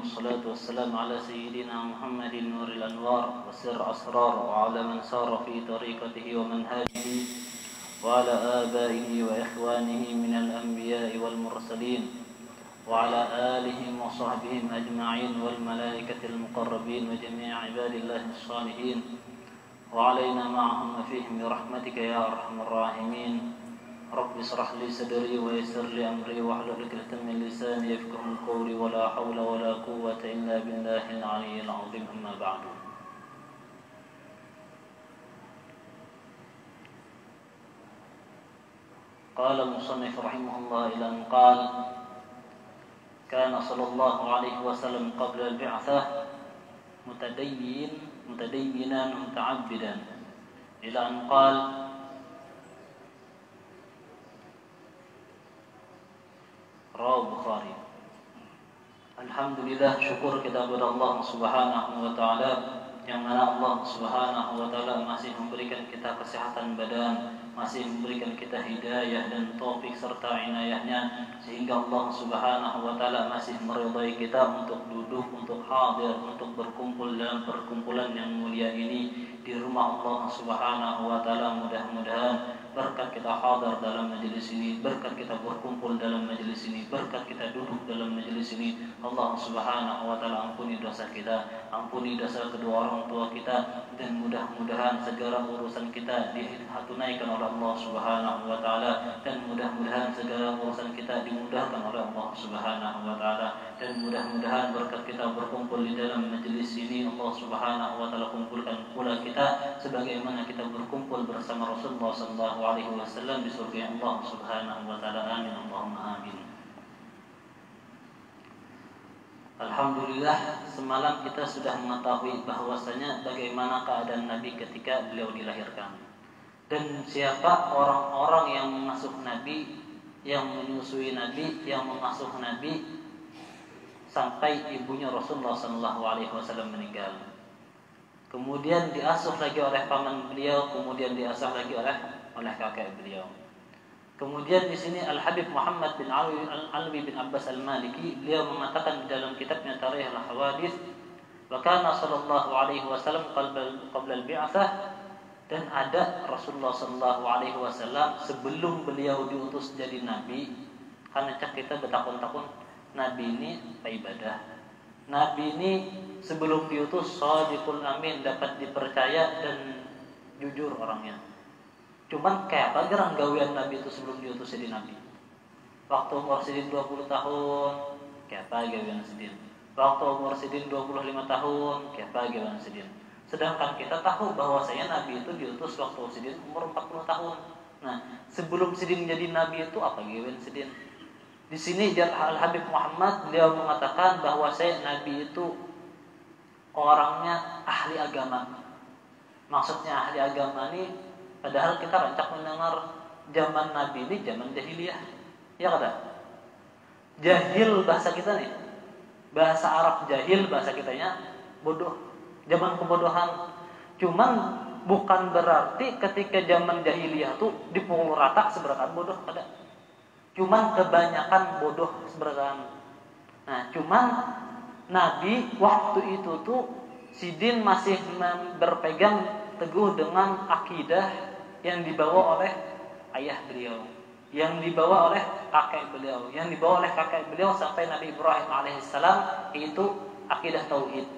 والصلاة والسلام على سيدنا محمد نور الأنوار وسر أسرار وعلى من سار في طريقته ومنهاجه وعلى آبائه وإخوانه من الأنبياء والمرسلين وعلى آلهم وصحبهم أجمعين والملائكة المقربين وجميع عباد الله الصالحين وعلينا معهم فيهم برحمتك يا أرحم الراحمين. رب اشرح لي صدري ويسر لي أمري واحلل عقدة من لساني يفقهوا قولي ولا حول ولا قوة إلا بالله العلي العظيم. أما بعد. قال المصنف رحمه الله إلى أن قال: كان صلى الله عليه وسلم قبل البعثة متدينا متعبدا إلى أن قال: Rawah Bukhari. Alhamdulillah, syukur kita kepada Allah Subhanahu wa taala yang mana Allah Subhanahu wa taala masih memberikan kita kesehatan badan, masih memberikan kita hidayah dan taufik serta inayahnya, sehingga Allah Subhanahu wa taala masih meridai kita untuk duduk, untuk hadir, untuk berkumpul dalam perkumpulan yang mulia ini di rumah Allah Subhanahu wa taala. Mudah-mudahan berkat kita hadir dalam majelis ini, berkat kita berkumpul dalam majelis ini, berkat kita duduk dalam majelis ini, Allah Subhanahu wa taala ampuni dosa kita, ampuni dosa kedua orang tua kita, dan mudah-mudahan segala urusan kita ditunaikan oleh Allah Subhanahu wa taala, dan mudah-mudahan segala urusan kita dimudahkan oleh Allah Subhanahu wa taala, dan mudah-mudahan berkat kita berkumpul di dalam majelis ini, Allah Subhanahu wa taala kumpulkan pula kita sebagaimana kita berkumpul bersama Rasulullah sallallahu alaihi wasallam di surga Allah Subhanahu wa taala. Amin Allahumma amin. Alhamdulillah, semalam kita sudah mengetahui bahwasanya bagaimana keadaan Nabi ketika beliau dilahirkan, dan siapa orang-orang yang mengasuh Nabi, yang menyusui Nabi, yang mengasuh Nabi sampai ibunya Rasulullah sallallahu alaihi wasallam meninggal. Kemudian diasuh lagi oleh paman beliau, kemudian diasuh lagi oleh kakek beliau. Kemudian di sini Al-Habib Muhammad bin Alwi bin Abbas Al-Maliki, beliau mengatakan di dalam kitabnya Tarikh Al-Hawadits, wa kana sallallahu alaihi wasallam qabla al-bi'tsah, dan ada Rasulullah sallallahu alaihi wasallam sebelum beliau diutus jadi nabi. Karena cak kita bertakun-takun nabi ini apa ibadah. Nabi ini sebelum diutus shadiqul amin, dapat dipercaya dan jujur orangnya. Cuman kayak apa gerang gawean Nabi itu sebelum diutus jadi Nabi? Waktu umur Sidin 20 tahun, kayak apa gawean Sidin? Waktu umur Sidin 25 tahun, kayak apa gawean Sidin? Sedangkan kita tahu bahwasanya Nabi itu diutus waktu Sidin umur 40 tahun. Nah, sebelum Sidin jadi Nabi itu apa gawean Sidin? Di sini Al-Habib Muhammad beliau mengatakan bahwasanya Nabi itu orangnya ahli agama. Maksudnya ahli agama ini, padahal kita rancak mendengar zaman Nabi ini zaman jahiliyah, ya kata jahil bahasa kita nih, bahasa Arab jahil bahasa kitanya bodoh, zaman kebodohan. Cuman bukan berarti ketika zaman jahiliyah tuh dipukul rata seberataan bodoh, ada. Cuman kebanyakan bodoh seberataan. Nah, cuman Nabi waktu itu tuh Sidin masih berpegang teguh dengan akidah yang dibawa oleh ayah beliau, yang dibawa oleh kakek beliau, yang dibawa oleh kakek beliau sampai Nabi Ibrahim alaihissalam, yaitu akidah tauhid,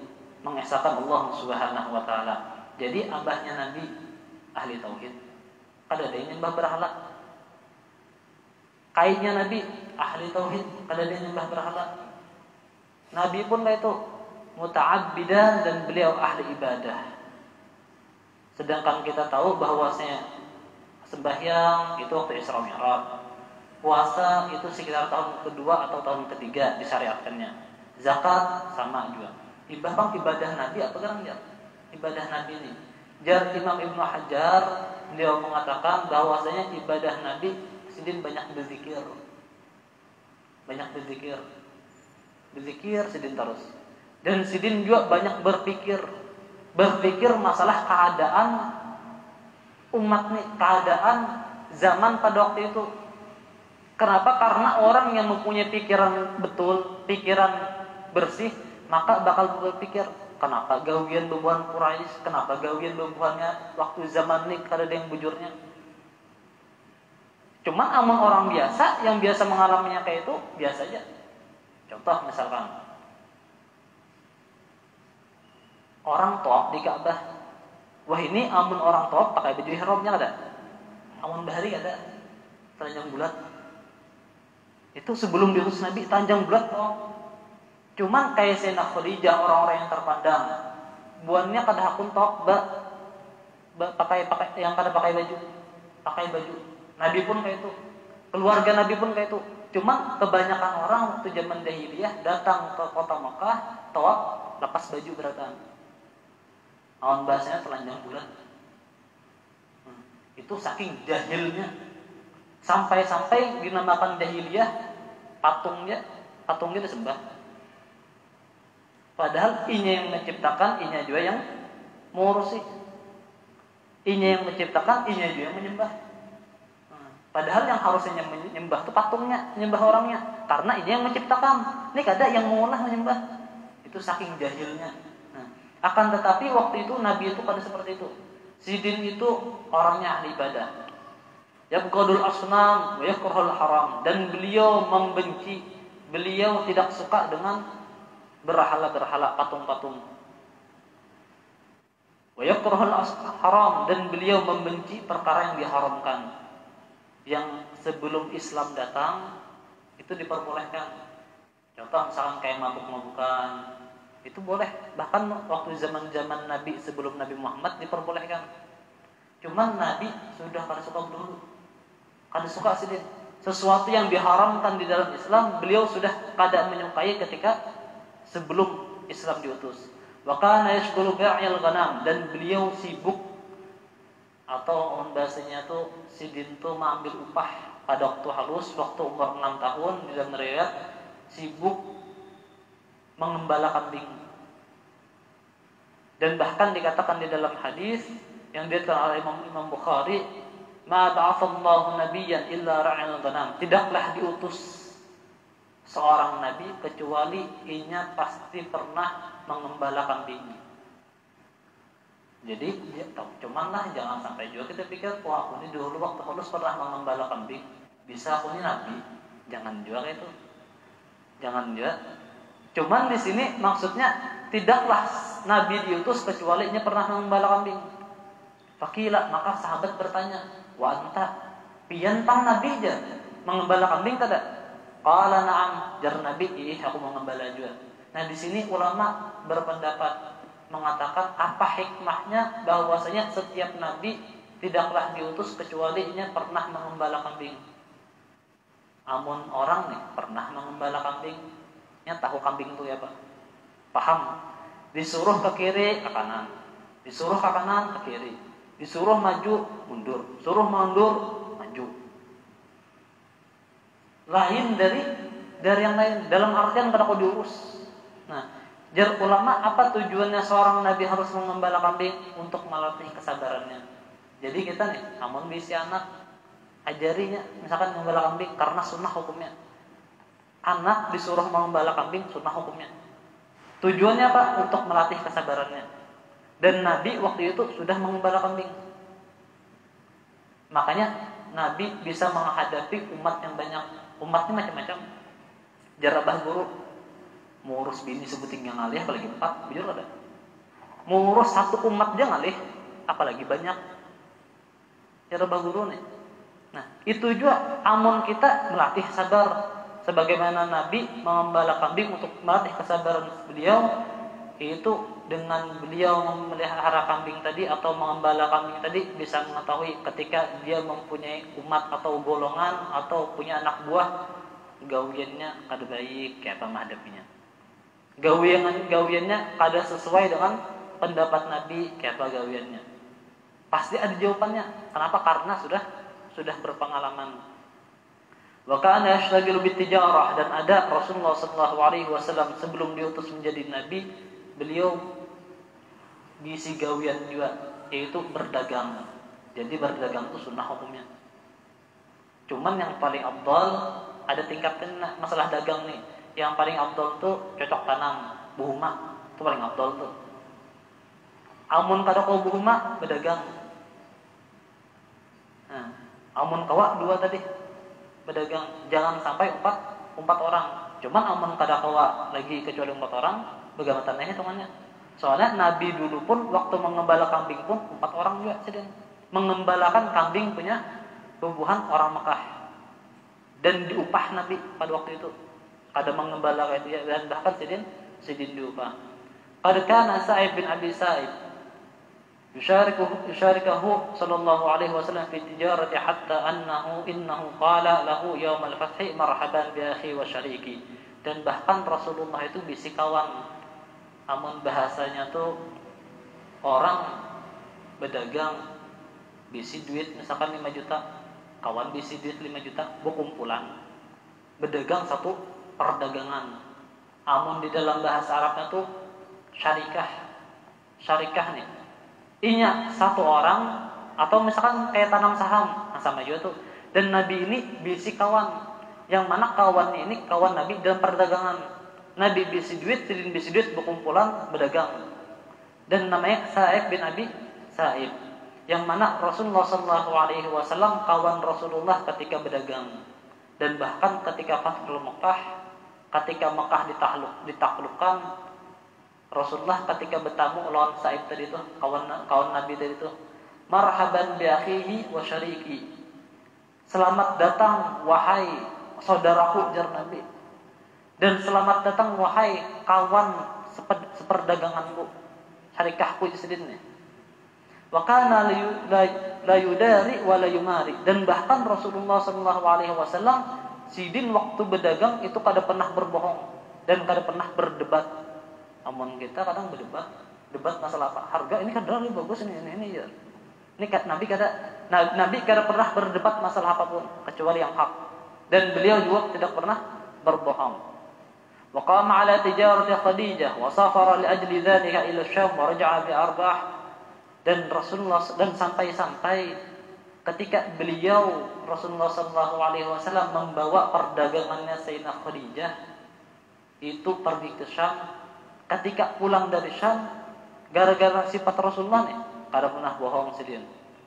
mengesahkan Allah Subhanahu wa taala. Jadi abahnya Nabi ahli tauhid. Kada ada yang nyembah berhala. Kainnya Nabi ahli tauhid, kada ada yang nyembah berhala. Nabi pun itu muta'abbidan dan beliau ahli ibadah. Sedangkan kita tahu bahwasanya sembahyang itu waktu Isra Mi'raj, puasa itu sekitar tahun kedua atau tahun ketiga disyariatkannya, zakat sama juga. Ibadah Nabi apa kan ya? Ibadah Nabi ini. Jar Imam Ibnu Hajar beliau mengatakan bahwasanya ibadah Nabi Sidin banyak berzikir. Banyak berzikir. Berzikir Sidin terus. Dan Sidin juga banyak berpikir masalah keadaan umat nih, keadaan zaman pada waktu itu. Kenapa? Karena orang yang mempunyai pikiran betul, pikiran bersih, maka bakal berpikir, kenapa gawian bebuhan Quraisy, kenapa gawian bebuhannya waktu zaman ini kada ada yang bujurnya. Cuman amun orang biasa yang biasa mengalaminya kayak itu biasa aja. Contoh misalkan orang tawaf di Ka'bah. Wah, ini amun orang tawaf pakai baju ihramnya ada. Amun bahari ada telanjang bulat. Itu sebelum diutus Nabi telanjang bulat tawaf. Cuman kayak Sayyidina Khadijah, orang-orang yang terpandang, buannya kada hakun tawaf pakai yang kada pakai baju. Nabi pun kayak itu. Keluarga Nabi pun kayak itu. Cuman kebanyakan orang waktu zaman jahiliyah datang ke kota Mekah, tawaf lepas baju beratan. Awan bahasanya telanjang bulat. Itu saking jahilnya. Sampai-sampai dinamakan jahiliyah, patungnya disembah. Padahal inya yang menciptakan, inya juga yang mengurusi. Inya yang menciptakan, inya juga yang menyembah. Padahal yang harusnya menyembah itu patungnya, menyembah orangnya. Karena inya yang menciptakan. Ini kada yang mengolah menyembah. Itu saking jahilnya. Akan tetapi waktu itu Nabi itu pada seperti itu. Sidin itu orangnya ahli ibadah. Yabghadul asnam wa yakrahul haram, dan beliau membenci, beliau tidak suka dengan berhala-berhala, patung-patung. Wa yakrahul haram, dan beliau membenci perkara yang diharamkan. Yang sebelum Islam datang itu diperbolehkan. Contoh misalkan kayak mabuk-mabukan, itu boleh. Bahkan waktu zaman-zaman Nabi sebelum Nabi Muhammad diperbolehkan. Cuman Nabi sudah kada suka dulu. Kada suka sidin. Sesuatu yang diharamkan di dalam Islam beliau sudah kada menyukai ketika sebelum Islam diutus. Wa kana yashghulu bi'al ghanam, dan beliau sibuk, atau bahasanya tuh sidin tuh mengambil upah pada waktu halus, waktu umur 6 tahun di dalam riwayat sibuk mengembala kambing. Dan bahkan dikatakan di dalam hadis yang diriwayatkan oleh Imam Bukhari, ma ba'atsallahu nabiyyan illa ra'il ghanam, tidaklah diutus seorang nabi kecuali inya pasti pernah mengembala kambing. Jadi cuman lah jangan sampai juga kita pikir, wah aku ini dulu waktu halus pernah mengembala kambing, bisa aku ini nabi. Jangan juga kayak itu. Jangan juga. Cuman di sini maksudnya tidaklah nabi diutus kecuali inya pernah mengembala kambing. Fakila, maka sahabat bertanya, wa anta piyantang nabi aja mengembala kambing kada? Qala na'am, jar Nabi, aku mau ngembala juga. Nah, di sini ulama berpendapat mengatakan apa hikmahnya bahwasanya setiap nabi tidaklah diutus kecuali nya pernah mengembala kambing. Amun orang nih pernah mengembala kambing, nya tahu kambing itu ya, Pak. Paham? Disuruh ke kiri, ke kanan. Disuruh ke kanan, ke kiri. Disuruh maju, mundur. Suruh mundur, maju. Lain dari yang lain, dalam artian kada kau diurus. Nah, jar ulama, apa tujuannya seorang nabi harus mengembala kambing? Untuk melatih kesabarannya. Jadi kita nih, namun bisa anak ajarinya, misalkan mengembala kambing karena sunnah hukumnya. Anak disuruh mengembala kambing, sunnah hukumnya. Tujuannya apa? Untuk melatih kesabarannya. Dan Nabi waktu itu sudah mengembala kambing. Makanya Nabi bisa menghadapi umat yang banyak. Umatnya macam-macam. Jarabah guru, mengurus bini sebuting yang ngalih, apalagi 4, bujur ada. Mengurus satu umat dia ngalih, apalagi banyak. Jarabah guru nih. Nah, itu juga amun kita melatih sabar, sebagaimana Nabi mengembala kambing untuk melatih kesabaran beliau, yaitu dengan beliau memelihara kambing tadi atau mengembala kambing tadi bisa mengetahui ketika dia mempunyai umat atau golongan atau punya anak buah, gawiannya kada baik, kayak apa menghadapinya. Gawiannya kada sesuai dengan pendapat Nabi, kayak apa gawiannya. Pasti ada jawabannya. Kenapa? Karena sudah berpengalaman. Wa kana yashtaghilu bitijarah, dan ada Rasulullah SAW sebelum diutus menjadi nabi, beliau diisi gawian juga, yaitu berdagang. Jadi berdagang itu sunnah hukumnya. Cuman yang paling afdal, ada tingkatnya masalah dagang nih. Yang paling afdal itu cocok tanam. buhuma itu paling afdol tuh. Amun kada kau buhuma berdagang. Nah, amun kawa dua tadi berdagang, jangan sampai empat orang. Cuman amun kada kawa lagi kecuali 4 orang, bagaimana hitungannya? Soalnya Nabi dulu pun waktu mengembala kambing pun 4 orang juga sedang mengembalakan kambing punya tubuhan orang Mekah. Dan diupah Nabi pada waktu itu. Kada mengembala kayak itu dan bahkan sedin diupah. Qad kana Sa'id bin Abi Sa'id yusyarikuhu sallallahu alaihi wasallam fi tijarati hatta innahu qala lahu yaumal fathi marhaban bi akhi wa syariki. Dan bahkan Rasulullah itu bisi kawan. Amun bahasanya tuh orang berdagang bisi duit misalkan 5 juta, kawan bisi duit 5 juta, berkumpulan berdagang satu perdagangan. Amun di dalam bahasa Arabnya tuh syarikah nih. Inya satu orang atau misalkan kayak tanam saham, nah sama juga tuh. Dan Nabi ini bisi kawan, yang mana kawan ini kawan Nabi dalam perdagangan. Nabi bisi duit, sidin bisi duit, berkumpulan berdagang. Dan namanya Sa'ib bin Abi Sa'ib, yang mana Rasulullah SAW kawan Rasulullah ketika berdagang. Dan bahkan ketika Fathul Mekah, ketika Mekah ditaklukkan, Rasulullah ketika bertamu lawan Sa'ib tadi itu, kawan Nabi tadi itu, marhaban bi akhihi wa syariki. Selamat datang wahai saudaraku, jar Nabi. Dan selamat datang wahai kawan seperdaganganku, syarikahku sedinnya. Wa kana la yudari wa la yumari. Dan bahkan Rasulullah SAW sidin waktu berdagang itu kada pernah berbohong dan kada pernah berdebat. Amun kita kadang debat masalah apa? Harga ini kadang lebih bagus ini ya. Ini Nabi kada pernah berdebat masalah apapun kecuali yang hak. Dan beliau juga tidak pernah berbohong. Wa qama ala tijarati Khadijah wa safara li ajli dzalika ila Syam wa raja'a bi arbah. Dan Rasulullah dan sampai ketika beliau Rasulullah SAW membawa perdagangannya Sayyidah Khadijah itu pergi ke Syam. Ketika pulang dari Syam, gara-gara sifat Rasulullah nih, kada pernah bohong sedih,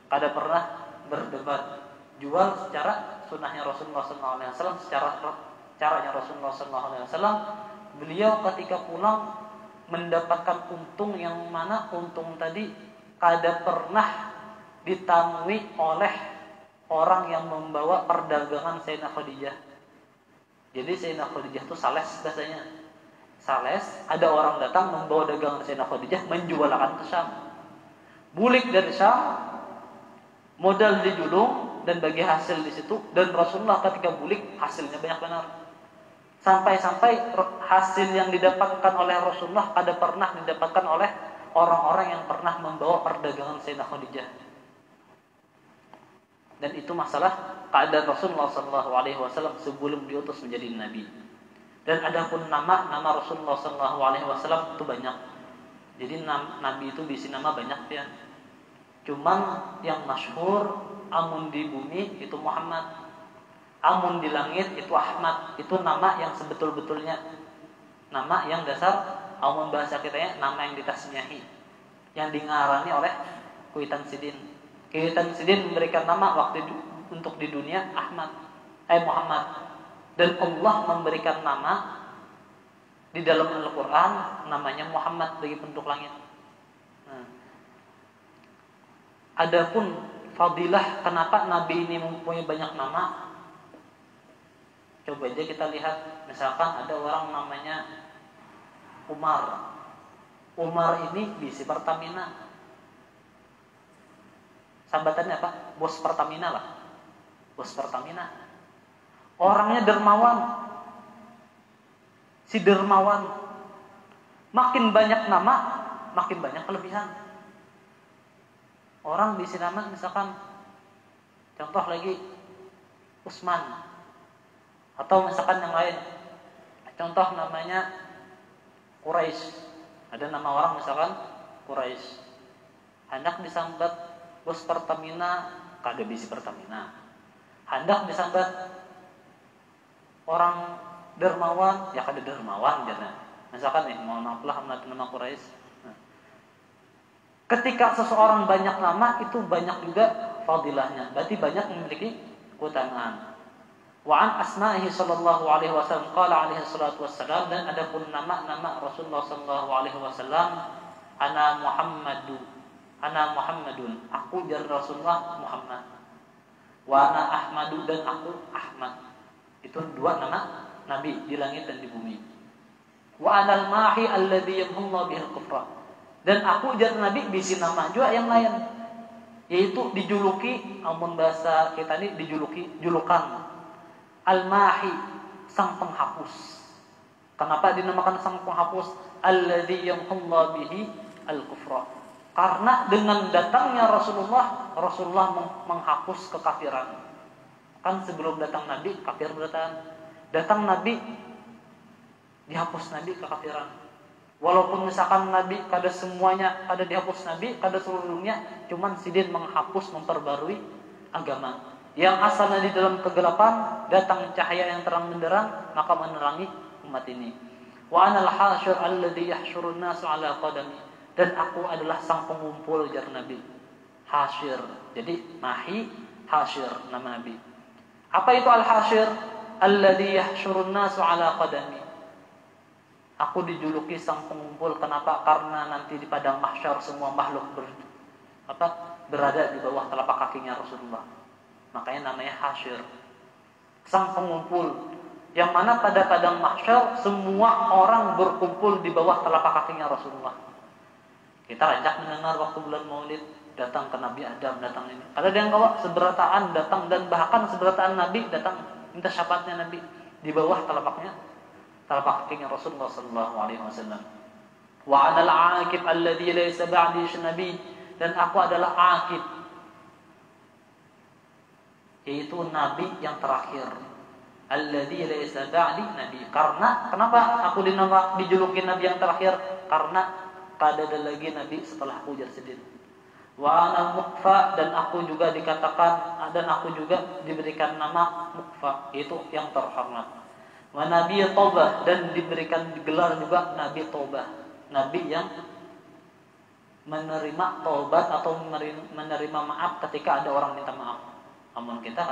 kada pernah berdebat, jual secara sunnahnya Rasulullah SAW, secara caranya Rasulullah SAW. Beliau ketika pulang mendapatkan untung yang mana untung tadi kada pernah ditamui oleh orang yang membawa perdagangan Sayyidah Khadijah. Jadi Sayyidah Khadijah itu sales biasanya. Sales, ada orang datang membawa dagangan Sayyidah Khadijah menjualkan ke Syam. Bulik dari Syam, modal dijulung dan bagi hasil di situ. Dan Rasulullah ketika bulik hasilnya banyak benar. Sampai-sampai hasil yang didapatkan oleh Rasulullah kada pernah didapatkan oleh orang-orang yang pernah membawa perdagangan Sayyidah Khadijah. Dan itu masalah keadaan Rasulullah SAW sebelum diutus menjadi Nabi. Dan adapun nama Rasulullah SAW itu banyak. Jadi Nabi itu bisi nama banyak ya. Cuman yang masyhur amun di bumi itu Muhammad, amun di langit itu Ahmad. Itu nama yang sebetul-betulnya, nama yang dasar. Amun bahasa kitanya nama yang ditasniahi, yang dingarani oleh Kuitan Sidin. Kuitan Sidin memberikan nama waktu untuk di dunia Muhammad. Dan Allah memberikan nama di dalam Al-Quran namanya Muhammad bagi penduduk langit. Adapun fadilah kenapa Nabi ini mempunyai banyak nama, coba aja kita lihat. Misalkan ada orang namanya Umar. Umar ini bisi Pertamina. Sambatannya apa? Bos Pertamina lah. Bos Pertamina. Orangnya dermawan. Si dermawan. Makin banyak nama, makin banyak kelebihan. Orang bisi nama misalkan, contoh lagi Usman, atau misalkan yang lain. Contoh namanya Quraisy. Ada nama orang misalkan Quraisy. Hendak disambat bos Pertamina, kada bisi Pertamina. Hendak disambat orang dermawan, ya kada dermawan jana. Misalkan mohon maaf lah nama Quraisy. Nah, ketika seseorang banyak nama itu banyak juga fadilahnya, berarti banyak memiliki keutamaan. Wa an asma'ihi sallallahu alaihi wasallam qala alaihi salatu wassalam, dan adapun nama-nama Rasulullah sallallahu alaihi wasallam, ana Muhammadun, aku dari Rasulullah Muhammad. Wa ana Ahmadu, dan aku Ahmad. Itu dua nama Nabi di langit dan di bumi. Wa anal mahi alladhi yamhullahu bihil kufra, dan aku jadi Nabi bisi nama juga yang lain, yaitu dijuluki, amun bahasa kita ini dijuluki julukan al-mahi, sang penghapus. Kenapa dinamakan sang penghapus? Alladhi yamhullahu bihi al-kufra, karena dengan datangnya Rasulullah menghapus kekafiran. Kan sebelum datang Nabi kafir datang Nabi dihapus Nabi kekafiran. Walaupun misalkan Nabi kada semuanya kada dihapus Nabi kada seluruhnya, cuman sidin menghapus memperbarui agama. Yang asalnya di dalam kegelapan datang cahaya yang terang benderang, maka menerangi umat ini. Wa anal hasyur alladhi yahsyurun nasu ala qadami, dan aku adalah sang pengumpul jar Nabi. Hasyir. Jadi mahi hasyir nama Nabi. Apa itu al-hasyir? Alladhi yahsyurun nasu ala qadami. Aku dijuluki sang pengumpul. Kenapa? Karena nanti di padang mahsyar semua makhluk berada di bawah telapak kakinya Rasulullah. Makanya namanya hasyir, sang pengumpul. Yang mana pada padang mahsyar semua orang berkumpul di bawah telapak kakinya Rasulullah. Kita rajak mendengar waktu bulan Maulid, datang ke Nabi Adam, datang ini. Ada yang bawa seberataan datang, dan bahkan seberataan Nabi datang minta syafaatnya Nabi di bawah telapak kakinya Rasulullah sallallahu alaihi wasallam. Wa anal aqib alladhi laysa ba'di nabi, dan aku adalah aqib, yaitu nabi yang terakhir. Alladhi laysa ba'di nabi, karena kenapa aku dijuluki nabi yang terakhir? Karena kada ada lagi nabi setelah aku jarsidin. Wa ana muqfa, dan aku juga dikatakan, dan aku juga diberikan nama muqfa, yaitu yang terhormat. Wa nabi taubah, dan diberikan gelar juga nabi taubah, nabi yang menerima taubat atau menerima maaf ketika ada orang minta maaf. Namun kita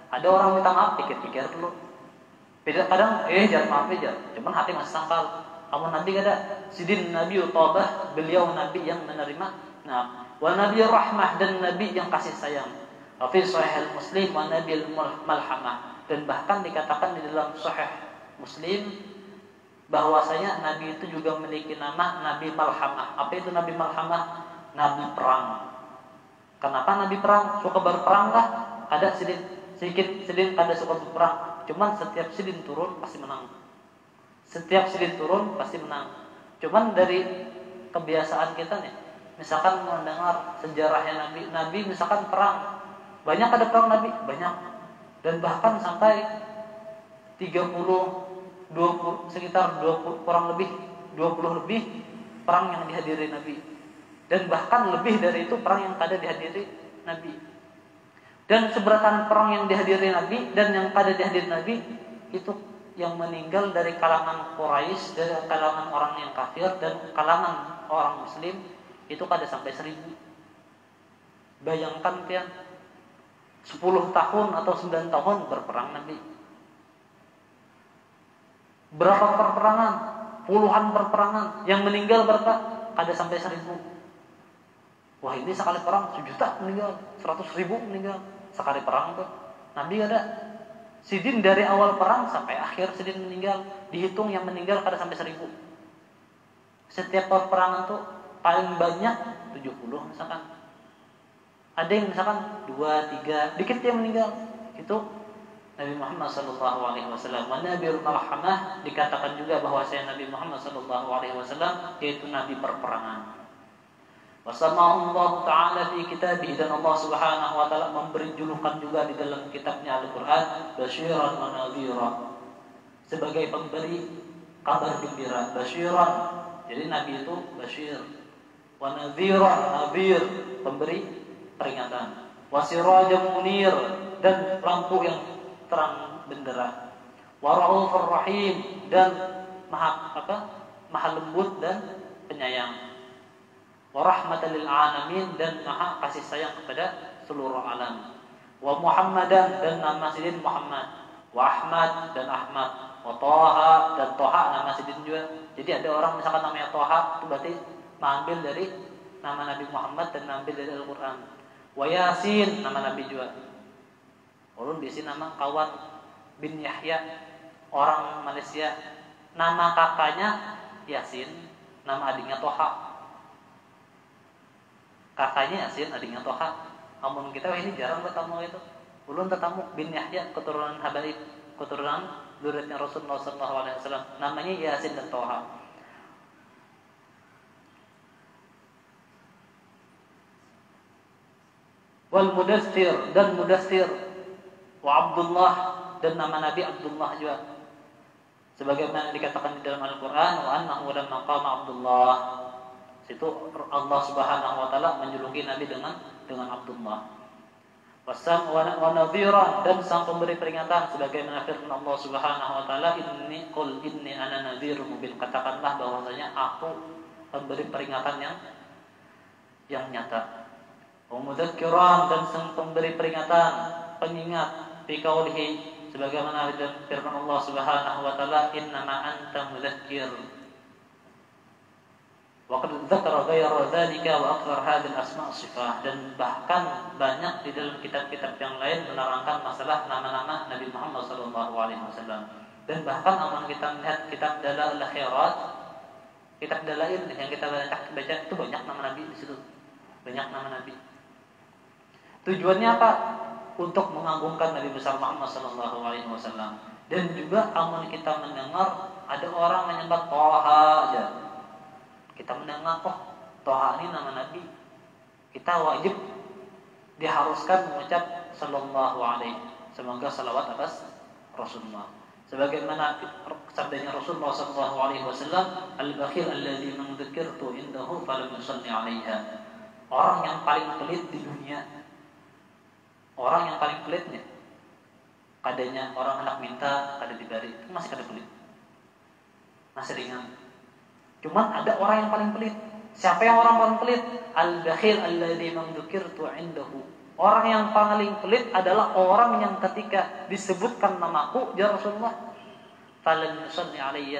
ada orang minta maaf, pikir-pikir dulu. Beda kadang jangan maaf aja, cuman hati masih sangkal. Namun nanti ada sidin nabi taubah, beliau nabi yang menerima maaf. Wa nabi rahmah, dan nabi yang kasih sayang. Wa fi sahih Muslim wa nabi malhamah, dan bahkan dikatakan di dalam sahih Muslim bahwasanya nabi itu juga memiliki nama nabi malhamah. Apa itu nabi malhamah? Nabi perang. Kenapa nabi perang? Suka berperang lah. Ada sedikit kada suka berperang. Cuman setiap sidin turun pasti menang. Setiap sidin turun pasti menang. Cuman dari kebiasaan kita nih, misalkan mendengar sejarahnya Nabi misalkan perang, banyak ada perang Nabi, banyak, dan bahkan sampai sekitar 20 kurang lebih 20 lebih perang yang dihadiri Nabi, dan bahkan lebih dari itu perang yang kada dihadiri Nabi. Dan seberatan perang yang dihadiri Nabi dan yang kada dihadiri Nabi itu yang meninggal dari kalangan Quraisy, dari kalangan orang yang kafir dan kalangan orang Muslim itu kada sampai 1000. Bayangkan kan 10 tahun atau 9 tahun berperang Nabi. Berapa perperangan? Puluhan perperangan. Yang meninggal berapa? Kada sampai 1000. Wah, ini sekali perang 1 juta meninggal, 100.000 meninggal sekali perang tuh. Nabi ada sidin dari awal perang sampai akhir sidin meninggal, dihitung yang meninggal kada sampai 1000. Setiap perperangan tuh paling banyak 70 misalkan. Ada yang misalkan 2, 3, dikit yang meninggal. Itu Nabi Muhammad sallallahu alaihi wasallam. Nabiul Malhamah, dikatakan juga bahwa Nabi Muhammad sallallahu alaihi wasallam yaitu nabi perperangan. Wasamahu Allah Ta'ala fi kitabih, dan Allah Subhanahu wa taala memberi julukan juga di dalam kitabnya Al-Qur'an, basyiran wa nadhira, sebagai pemberi kabar gembira. Basyiran, jadi nabi itu basyir, wa nadhira, nadhir, pemberi peringatan, wa sirajan munir, dan lampu yang terang benderang, wa raufur rahim, dan maha maha lembut dan penyayang. Wa rahmatan lil alamin, dan maha kasih sayang kepada seluruh alam. Wa Muhammadan, dan nama sidin Muhammad. Wa Ahmad, dan Ahmad. Wa Toha, dan Toha nama sidin juga. Jadi ada orang misalkan namanya Toha, itu berarti mengambil dari nama Nabi Muhammad dan mengambil dari Al-Quran. Wa Yasin, nama Nabi juga. Ulun biasa nama kawan bin Yahya, orang Malaysia. Nama kakaknya Yasin, nama adiknya Toha. Kakaknya Yasin, adiknya Toha. Namun kita ini jarang ketemu itu. Ulun ketemu bin Yahya, keturunan Habaib, keturunan luritnya Rasulullah SAW. Namanya Yasin dan Toha. Wal Mudaththir, dan Mudaththir. Wa Abdullah, dan nama Nabi Abdullah juga. Sebagaimana dikatakan di dalam Al-Quran, wa annahu lamma qama Abdullah. Situ Allah Subhanahu wa taala menjuluki Nabi dengan Abdullah. Wasam wa nadhiran, dan sang pemberi peringatan, sebagaimana firman Allah Subhanahu wa taala, inni ana nadhirun mubin. Katakanlah bahwasanya aku pemberi peringatan yang nyata. Wa mudzakiran, dan sang pemberi peringatan, pengingat, fi qaulihi, sebagaimana firman Allah Subhanahu wa taala, innama anta mudzakir. Wa qad dzakara ghayra dzalika wa akthar hadhihi al-asma' sifah, dan bahkan banyak di dalam kitab-kitab yang lain menerangkan masalah nama-nama Nabi Muhammad sallallahu alaihi wasallam. Dan bahkan aman kita melihat kitab Dalail Khairat, kitab Dalail yang kita baca itu banyak nama Nabi di situ. Banyak nama Nabi. Tujuannya apa? Untuk mengagungkan Nabi besar Muhammad sallallahu alaihi wasallam. Dan juga amun kita mendengar ada orang menyebut Toha aja. Kita mendengar, oh Toha ini nama Nabi, kita wajib diharuskan mengucap sallallahu alaihi, semoga salawat atas Rasulullah. Sebagaimana sabdanya Rasulullah sallallahu alaihi wasallam, al-bakhil alladzi man dzakirtu indahu falam yusalli 'alaiha. Orang yang paling pelit di dunia, orang yang paling pelitnya, kadanya orang hendak minta kada diberi, itu masih kada pelit, masih ringan. Cuman ada orang yang paling pelit. Siapa yang orang paling pelit? Al-bakhil alladzi man dzukirtu 'indahu. Orang yang paling pelit adalah orang yang ketika disebutkan namaku ya Rasulullah, falam yusalli alayya,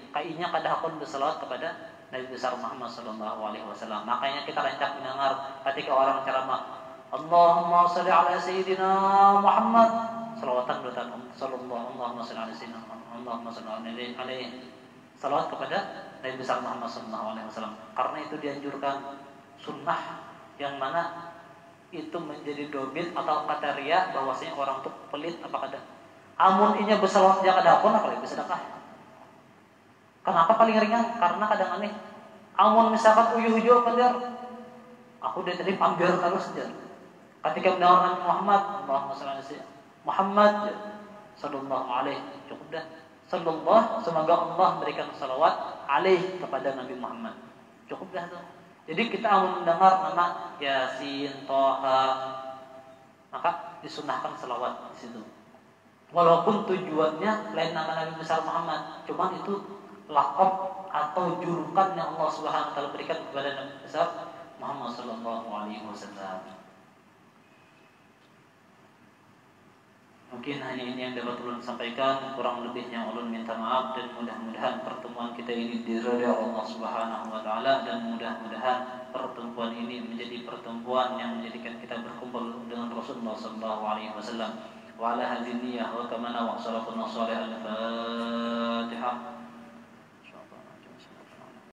kayaknya kada hakun bersalawat kepada Nabi besar Muhammad sallallahu alaihi wasallam. Makanya kita rancak mendengar ketika orang ceramah, Allahumma shalli ala sayyidina Muhammad, salawatan bertan sallallahu Allahumma shalli ala sayyidina Muhammad, Allahumma shalli alaihi, salawat kepada Nabi besar Muhammad sallallahu alaihi wasallam. Karena itu dianjurkan, sunnah yang mana itu menjadi domin atau kriteria bahwasanya orang itu pelit apa kada. Amun inya bersalawat dia kada pun apa bisa sedekah. Kenapa paling ringan? Karena kadang aneh. Amun misalkan uyuh-uyuh pandar, aku dari tadi pampir terus aja. Ketika mendengar Nabi Muhammad, Allahumma shalli alaihi Muhammad sallallahu alaihi, cukup dah. Sallallahu, semoga Allah memberikan salawat alaih kepada Nabi Muhammad. Cukup dah tuh. Jadi kita amun mendengar nama Yasin, Toha, maka disunahkan salawat di situ. Walaupun tujuannya lain nama Nabi besar Muhammad, cuman itu lakop atau julukan yang Allah Subhanahu wa taala berikan kepada Nabi besar Muhammad sallallahu alaihi wasallam. Mungkin hanya ini yang dapat ulun sampaikan, kurang lebihnya ulun minta maaf, dan mudah-mudahan pertemuan kita ini diridhai Allah Subhanahu wa taala, dan mudah-mudahan pertemuan ini menjadi pertemuan yang menjadikan kita berkumpul dengan Rasulullah sallallahu alaihi wasallam. Wa ala hadhihi niyyah wa kama wa sallallahu alaihi wa sallam. Al-Fatihah.